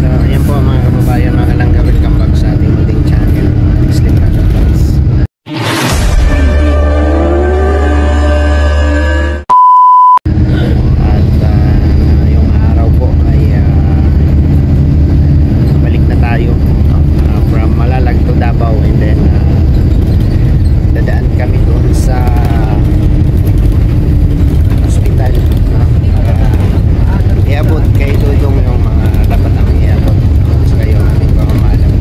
ayan po mga kababayan, mga kalangga, welcome back sa ating muling channel, Slim Raga Vlogs. At yung araw po ay balik na tayo from Malalag to Davao, and then dadaan kami doon sa hospital iabot kay Dudong yung mga dapat namin iabot sa kayo aming pamamalam.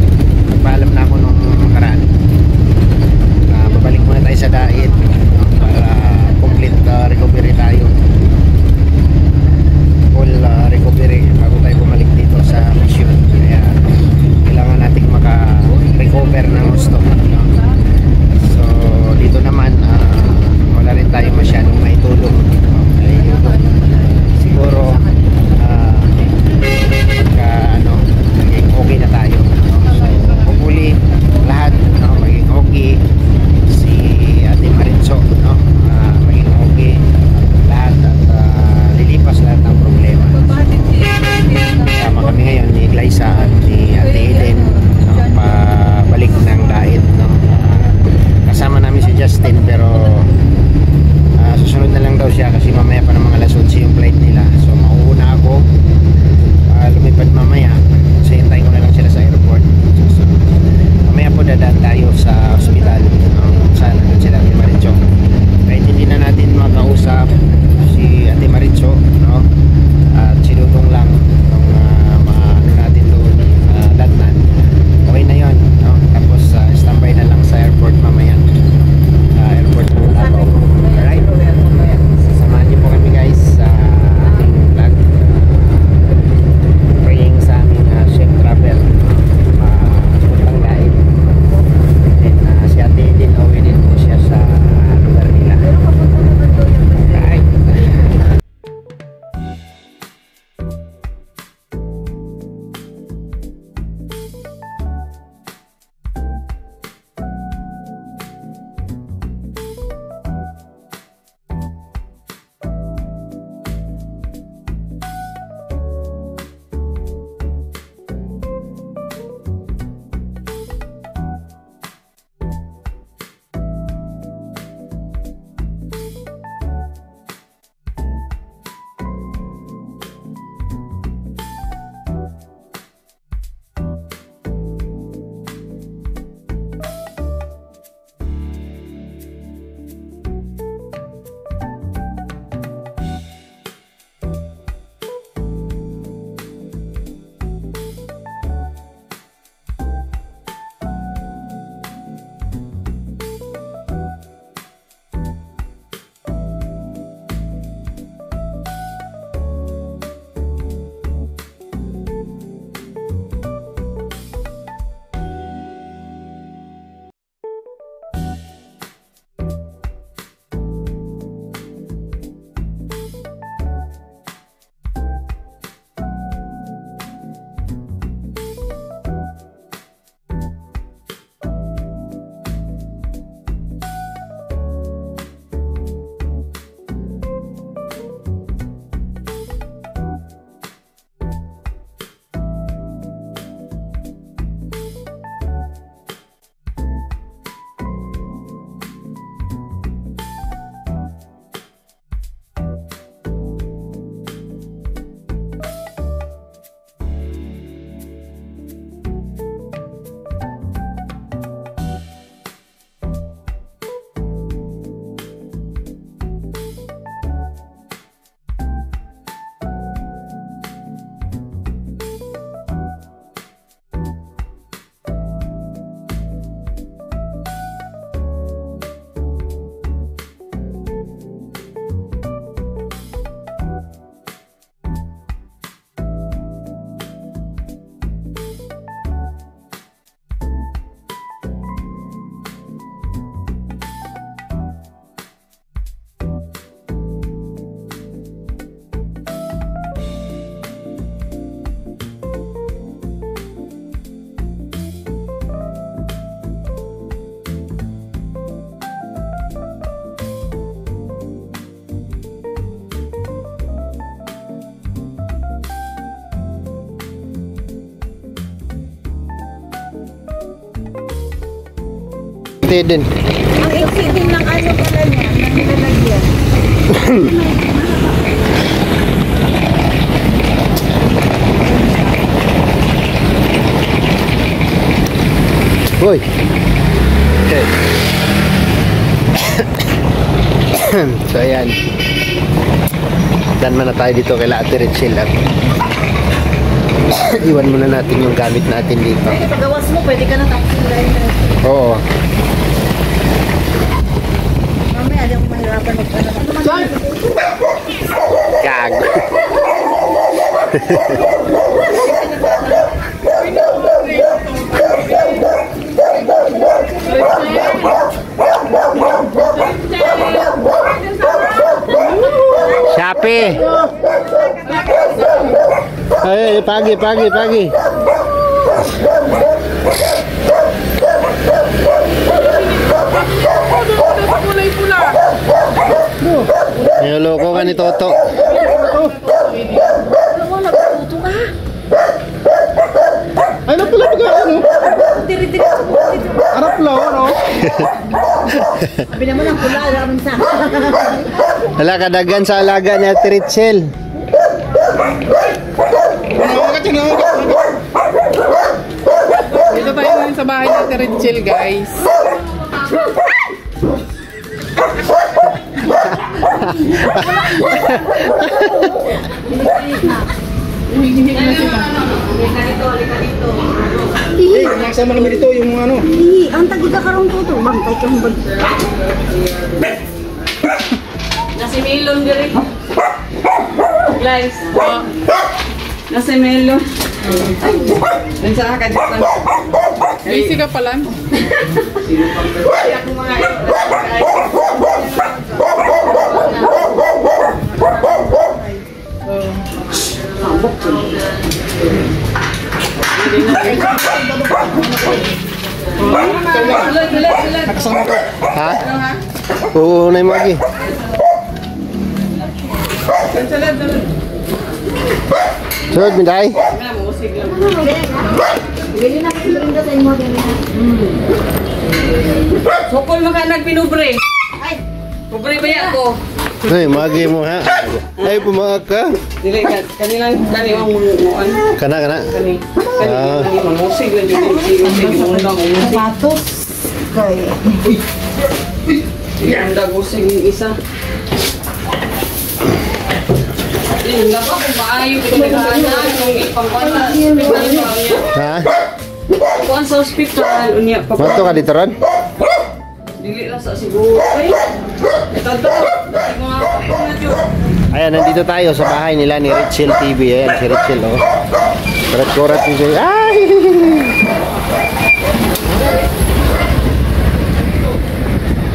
din. Ang iksi din ng ano pala niya, ng nilalagyan. Uy. Okay. So ayan. Dan na tayo dito kay Ate Richel at iwan muna natin yung gamit natin dito. Pagawas mo, pwede ka na taksilayin. Oo. Mamaya, di ako mahirapan magpano. Gago. Shopee. Ay, pagi. Kulay pula. Niloloko ka ni Toto. Wala, puto ka. Ay, napula pa ka, ano? Diri-diri. Arap lang, ano? Sabi naman ang pula, naman sa. Wala kadagan sa alaga ni Ate Richel. Dito tayo ngayon sa bahay ni Richel, guys. Hihihik na sila. Nasama naman dito yung ano. Ang tagi ka karong puto. Bangkay kang bag. Nasi melon diri. Guys, nasi melon. Nansa ka dito. Busy ka pala. Kaya kung mga Ha? Oo, na yung magi. Sunod, Minday. Bili na kasi rin sa inyo. Sokol maka nagpinubre. Ay, Pobre ba ako? Ay, magi mo ha. Ay, pumaak ka. Dili kanilang ang munuan. Kana. Kani musig lang yung undang sapatos. Kaya. undang musig yung isa. Hindi ba kung maayo ko naghahanap ng ipangkwana. Ha? Kuan sa ospital unya pa. Mato ka dito ron? Dili lang sa siguro. Ay. Ito. Mga na jud. Ayan, nandito tayo sa bahay nila ni Richel TV. Ayan, si Richel, oh. Kurat-kurat yung siya. Ay!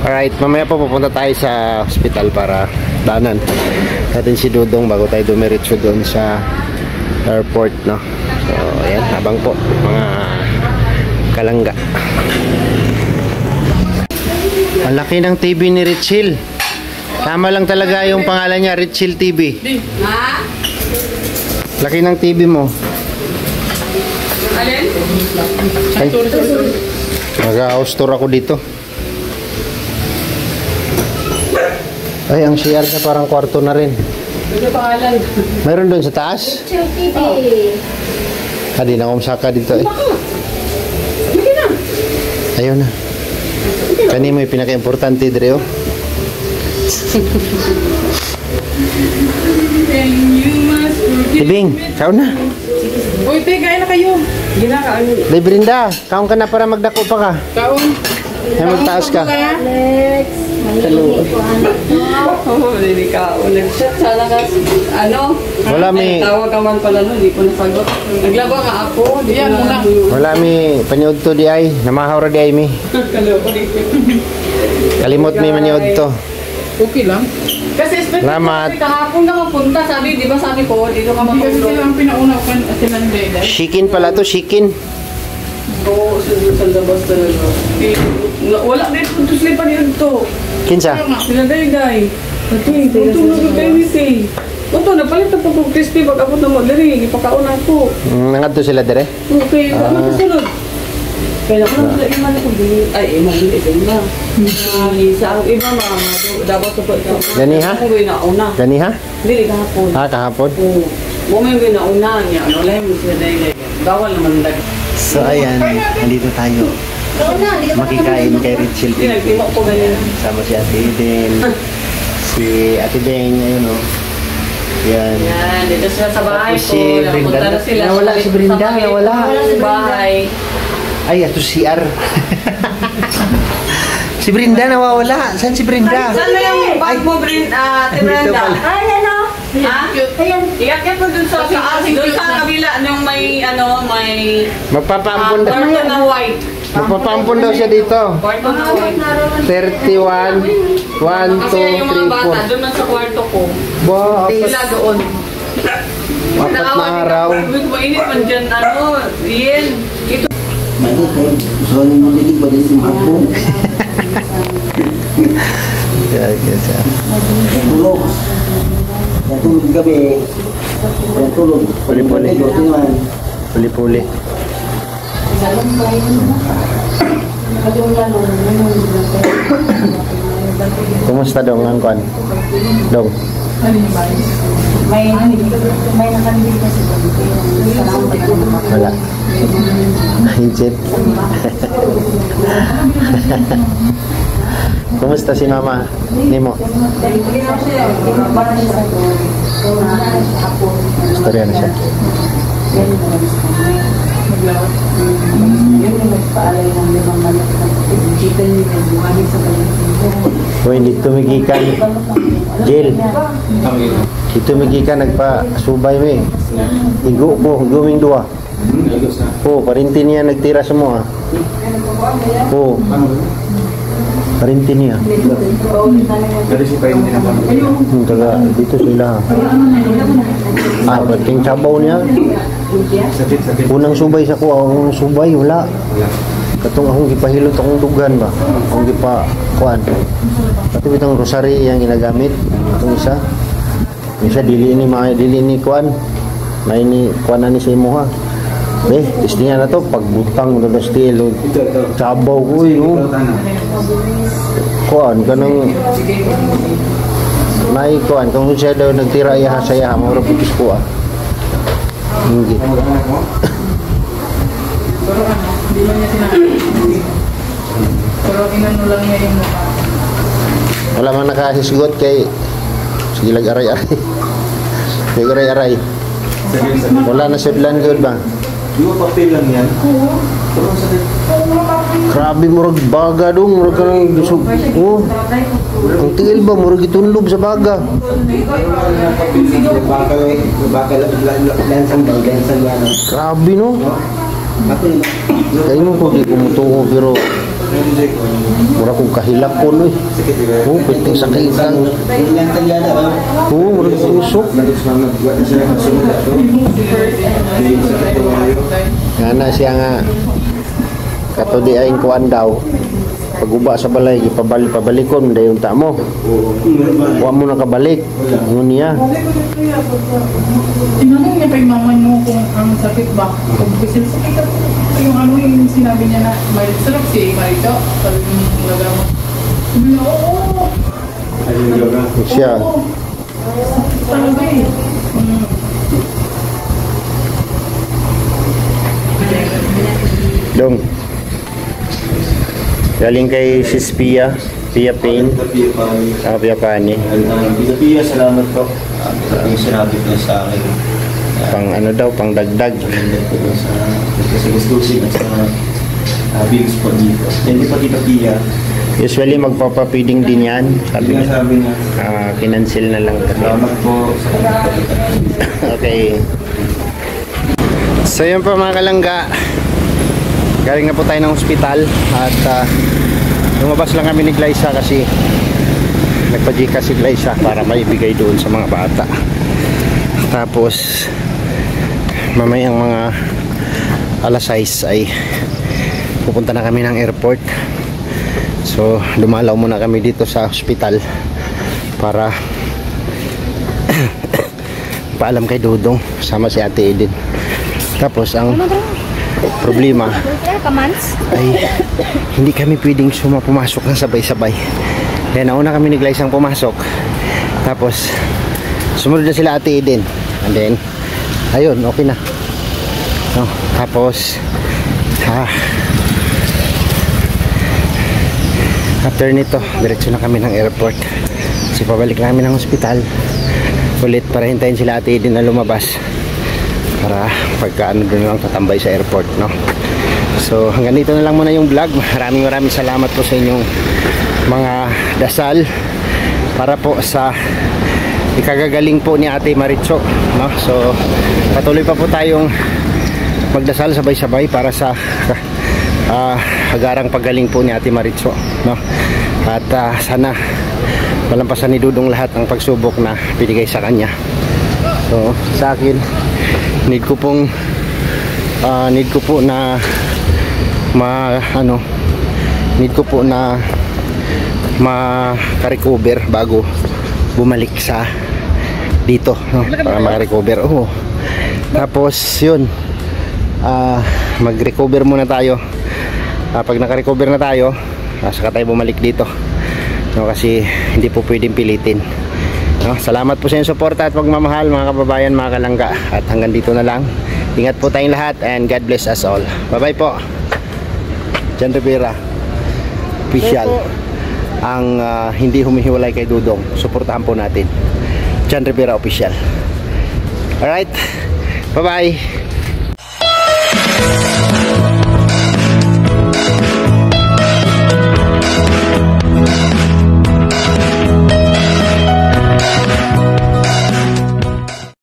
Alright, mamaya po pupunta tayo sa hospital para danan natin si Dudong bago tayo dumiretso doon sa airport, no? So, ayan, habang po, mga kalangga. Ang laki ng TV ni Richel. Tama lang talaga yung pangalan niya, Richel TV. Ha? Laki ng TV mo. Alin? Ay, mag-house tour ako dito. Ay, ang CR niya parang kwarto na rin. Ano pangalan? Mayroon doon sa taas? Chill TV. Di na kumsaka dito eh. Hindi na. Ayaw na. Kani mo yung pinaka-importante, Dre, oh. Tibing, kaon na. Uy, te, kain na kayo. Ginaka ano? Brinda, kaon ka na para magdako pa ka. Kaon. Ay, magtaas ka. Alex. Oo, hindi ka. Nag-shot sana ka. Ano? Wala may, Tawag ka man pala no, hindi ko nasagot. Naglaba nga ako. Di Yan ko muna. wala mi paniod to di ay. Namahaw ra di ay mi. Kaloko dito. Kalimot mi maniod to. Okay lang. Kasi especially Salamat. Kahapon ka mapunta, sabi, di ba sabi ko, dito ka kasi sila matulog. ang pinauna ko sila ng Dede. Shikin pala to, shikin. Oo, sa labas talaga. Wala din kung to sila pa niyo to. Kinsa? Sila day. Tulog kayo ni Say. Oto, napalit na po crispy pag abot na mo. Dari, ipakaon ako. Nangadto sila dire. Okay, ano kasunod? Kaya ko lang sa iman ko ay mabili din na. Sa ang iba mga dapat sa Gani ha? Ako na una. Gani ha? Dili kahapon. Kahapon? Oo. Mo may na una niya. Ano lang mo sila dai. Bawal naman dag. So ayan, nandito tayo. Makikain kay Richel. Pinagtimo ko ganyan. Sama si Ate Eden. Si Ate Deng, ayun o. Yan. Yan, dito sila sa bahay Tapos ko. si Brenda. Napunta na sila. Nawala si Brenda, nawala. Sa bahay. Ay, ito si R. Si Brenda nawawala. Saan si Brenda? Saan na yung bag mo, Brenda? Dito pala. Ay, ano? Ha? Ayan. Iyak mo dun sa doon sa kabila nung may Magpapaampun daw. kwarto na white. Magpapaampun daw siya dito. Kwarto na white. 31, 1, 2, 3, Kasi yung mga bata, 4. doon man sa kwarto ko. Ba, Sila doon. apat na araw. Mainit man dyan, Ian. Ito. Yan, siya. Tulog. Natulog gabi. Natulog. Puli-puli. Puli-puli. Kumusta dong ang kuan? Dong. May nakalibig na si Wala. Hijit. Kumusta si Mama? Nimo? Istorya na siya. Hoy, hindi tumigikan. Jill. Hindi tumigikan. Nagpa-subay mo eh. Igo ko. Guming dua. Oo, parintin niya nagtira sa mo ah. Oo. Parintin niya. Taga dito sila. Ba't yung sabaw niya? Unang subay sa kuha. Unang subay, wala. Katong akong gipahilot akong dugan ba? Akong gipakuan. Pati itong rosary yung ginagamit. Itong isa. Isa dili ni kuan. May ni kuan na ni sa imo ha. Testingan na to. Pagbutang na stilo. Sabaw ko yun. Kuan, kanang may kuan. Kung siya daw nagtira iya sa iya, maura pipis ko ah. Hindi. Pero hindi man niya sinabi. Pero inano lang niya yung mukha. Wala man nakasisgot kay sige lag aray-aray. Sige aray-aray. Wala na siblan good ba? Di ba papel lang yan? Grabe murag baga dong, murag ka ng busog. Oh. Ang tiil ba murag itunlob sa baga. Bakal lansang daw, lansang yan. Grabe no. Kaya mo po di kumutuko pero murag kong kahilap ko no eh. Oh, pwede sakit lang. Lansang yan ba? Oh, murag tusok. Nga na siya nga katodi ay kuan daw paguba sa balay pabalikon dayon ta mo wa mo nakabalik ngun niya Tinanong niya kay mama niyo kung ang sakit ba? Kung bisil sakit ako. Yung ano yung sinabi niya na sarap si Marito. Sabi yung nagamot. Sabi niya, oo. siya Sakit talaga eh. dong galing kay Sis Pia Pain Pia Pani Pia, salamat po. Ang sinabi ko sa akin. pang ano daw pang dagdag Kasi gustusin sa bills po dito. Hindi po Tita Pia. usually magpapapiding din yan sabi niya Sabi niya, kinansil na lang kasi salamat po. okay so yun po mga kalangga galing na po tayo ng ospital at lumabas lang kami ni Glyza kasi nagpa-Gca si Glyza para maibigay doon sa mga bata tapos mamayang mga alas 6 ay pupunta na kami ng airport so dumalaw muna kami dito sa ospital para paalam kay Dudong sama si Ate Eden tapos ang problema ay hindi kami pwedeng pumasok ng sabay-sabay. Kaya nauna kami ni Glyce ang pumasok. Tapos sumunod na sila Ate Eden. And then ayun, okay na. No, tapos after nito, diretso na kami ng airport. Kasi pabalik namin ng ospital ulit para hintayin sila Ate Eden na lumabas para pagka doon lang tatambay sa airport, no? So hanggang dito na lang muna yung vlog. Maraming salamat po sa inyong mga dasal para po sa ikagagaling po ni Ate Maricho, no? So patuloy pa po tayong magdasal sabay-sabay para sa agarang paggaling po ni Ate Maricho, no? At sana malampasan ni Dudong lahat ang pagsubok na binigay sa kanya. So sa akin, need ko po na maka-recover bago bumalik sa dito, no? Para maka-recover. Tapos yun, mag-recover muna tayo. Pag naka-recover na tayo, saka tayo bumalik dito, no? Kasi hindi po pwedeng pilitin, no? Salamat po sa inyong suporta at pagmamahal, mga kababayan, mga kalangga. At hanggang dito na lang. Ingat po tayong lahat and God bless us all. Bye bye po. John Rivera official ang hindi humihiwalay kay Dudong. Suportahan po natin John Rivera official. Alright, bye bye.